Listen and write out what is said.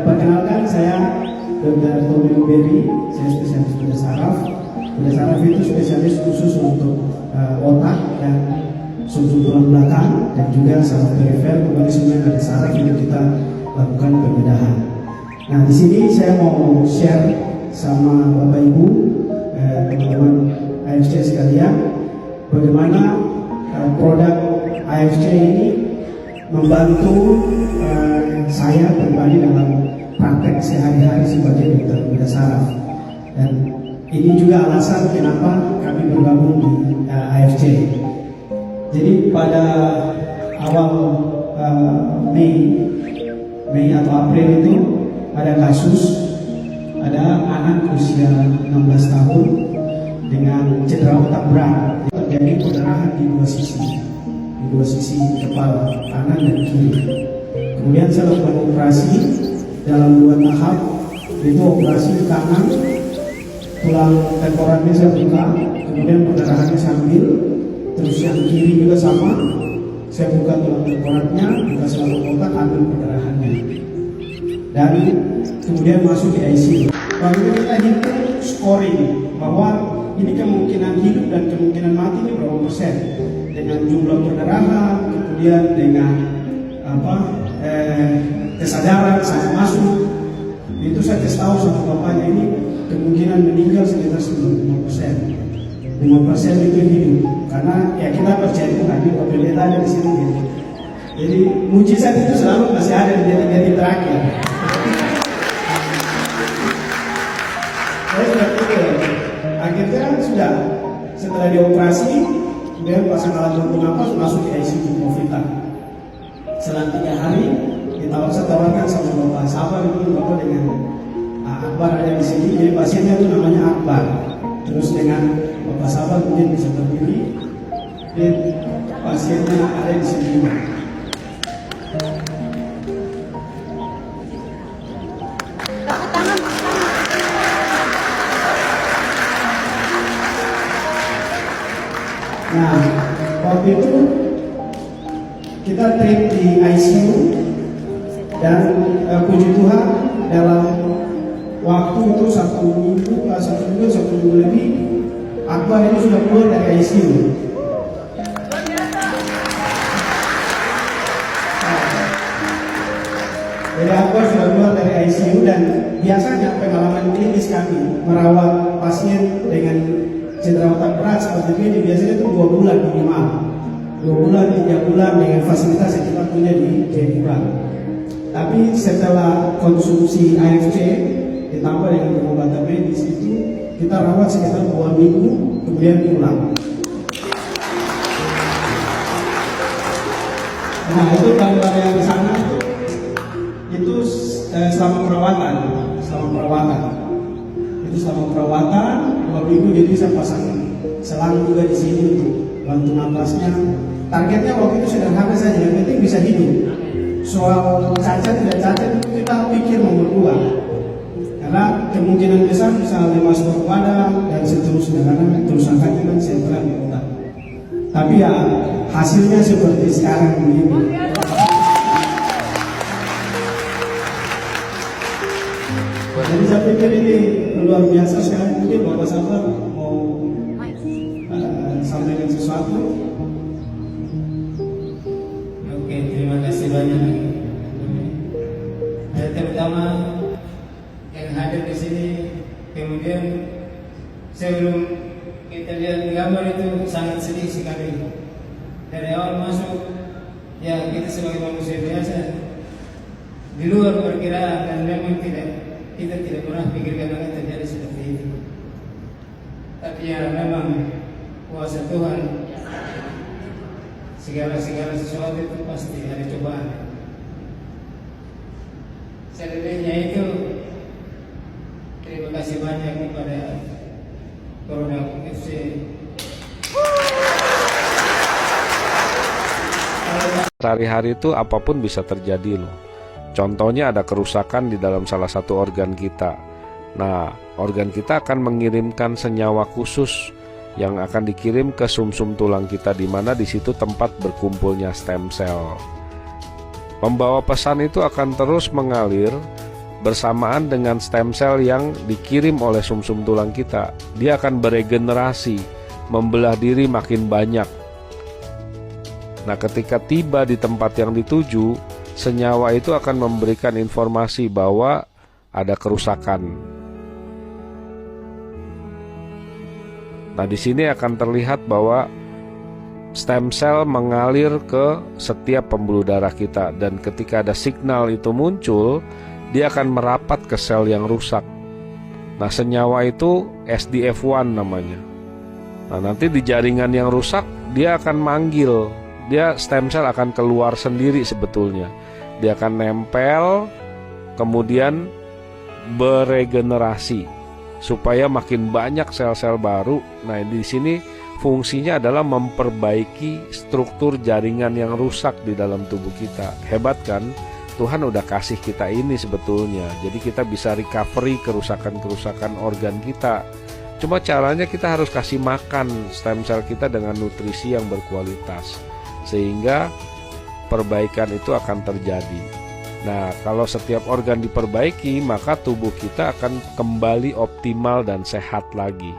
Perkenalkan, saya Dr. Tommy Uberi, saya spesialis bedah saraf. Bedah saraf itu spesialis khusus untuk otak dan sumsum tulang belakang dan juga saraf perifer, pokoknya semua yang ada saraf itu kita lakukan pembedahan. Nah, di sini saya mau share sama Bapak Ibu, teman-teman AFC sekalian, bagaimana produk AFC ini membantu saya pribadi dalam praktek sehari-hari sebagai dokter bedah saraf. Dan ini juga alasan kenapa kami bergabung di AFC. Jadi pada awal Mei atau April itu ada kasus, ada anak usia 16 tahun dengan cedera otak berat, terjadi perdarahan di dua sisi kepala, kanan dan kiri. Kemudian saya lakukan operasi dalam 2 tahap, itu operasi kanan, tulang temporannya saya buka, kemudian perdarahannya saya ambil, terus yang kiri juga sama, saya buka tulang temporannya, buka selaput otak, ambil perdarahannya, dan kemudian masuk di ICU. Lalu kita hitung scoring bahwa ini kemungkinan hidup dan kemungkinan mati ini berapa persen, dengan jumlah perdarahan, kemudian dengan kesadaran saya masuk. Itu saya tes tahu sama bapaknya, ini kemungkinan meninggal sekitar 95%. 5% itu hidup, karena ya kita percaya itu kan, kalau lihat ada di sini gitu. Jadi mujizat itu selalu masih ada di detik-detik terakhir. Saya sudah pikir, akhirnya sudah setelah dioperasi, kemudian pasang alat bantu napas, masuk di ICU COVID. Selang 3 hari saya tawarkan sama Bapak Sabar, itu Bapak dengan Akbar ada di sini, jadi pasiennya itu namanya Akbar. Terus dengan Bapak Sabar kemudian bisa berdiri, dan pasiennya ada di sini. Nah, waktu itu kita treat di ICU, dan puji Tuhan dalam waktu itu 1 minggu lebih, Akbar itu sudah keluar dari ICU. Jadi Akbar sudah keluar dari ICU, dan biasanya pengalaman klinis kami merawat pasien dengan cedera otak berat seperti ini biasanya itu 2 bulan minimal, 2 bulan, 3 bulan dengan fasilitas yang kita punya di Jayapura. Tapi setelah konsumsi AFC ditambah dengan pengobatan medis itu, kita rawat sekitar 2 minggu, kemudian pulang. Nah, itu gambar yang di sana itu selama perawatan. Itu selama perawatan 2 minggu, jadi saya pasang selang juga di sini untuk bantu napasnya. Targetnya waktu itu sederhana saja, yang penting bisa hidup. Soal cacat tidak cacat itu kita pikir nomor 2, karena kemungkinan besar misalnya masuk ke badan dan seterusnya, karena kerusakannya kan sentral di otak. Tapi ya hasilnya seperti sekarang begini. Jadi saya pikir ini luar biasa sekali. Mungkin Bapak Sabar mau sampaikan sesuatu. Oke, terima kasih banyak. Terutama yang hadir di sini. Kemudian sebelum kita lihat gambar itu sangat sedih sekali. Dari awal masuk, ya kita sebagai manusia biasa di luar perkiraan, dan memang kita tidak pernah pikirkan akan terjadi seperti itu. Tapi ya memang kuasa Tuhan. Segala sesuatu itu pasti ada cobaan. Selebihnya itu terima kasih banyak kepada produk FC. Sehari-hari itu apapun bisa terjadi loh. Contohnya ada kerusakan di dalam salah satu organ kita. Nah, organ kita akan mengirimkan senyawa khusus yang akan dikirim ke sumsum tulang kita, di mana di situ tempat berkumpulnya stem cell. Pembawa pesan itu akan terus mengalir bersamaan dengan stem cell yang dikirim oleh sumsum tulang kita. Dia akan beregenerasi, membelah diri makin banyak. Nah, ketika tiba di tempat yang dituju, senyawa itu akan memberikan informasi bahwa ada kerusakan. Nah, di sini akan terlihat bahwa stem cell mengalir ke setiap pembuluh darah kita, dan ketika ada signal itu muncul, dia akan merapat ke sel yang rusak. Nah, senyawa itu SDF1 namanya. Nah, nanti di jaringan yang rusak, dia akan manggil. Dia stem cell akan keluar sendiri sebetulnya. Dia akan nempel, kemudian beregenerasi supaya makin banyak sel-sel baru. Nah, di sini fungsinya adalah memperbaiki struktur jaringan yang rusak di dalam tubuh kita. Hebat kan? Tuhan udah kasih kita ini sebetulnya. Jadi kita bisa recovery kerusakan-kerusakan organ kita. Cuma caranya kita harus kasih makan stem cell kita dengan nutrisi yang berkualitas, sehingga perbaikan itu akan terjadi. Nah, kalau setiap organ diperbaiki, maka tubuh kita akan kembali optimal dan sehat lagi.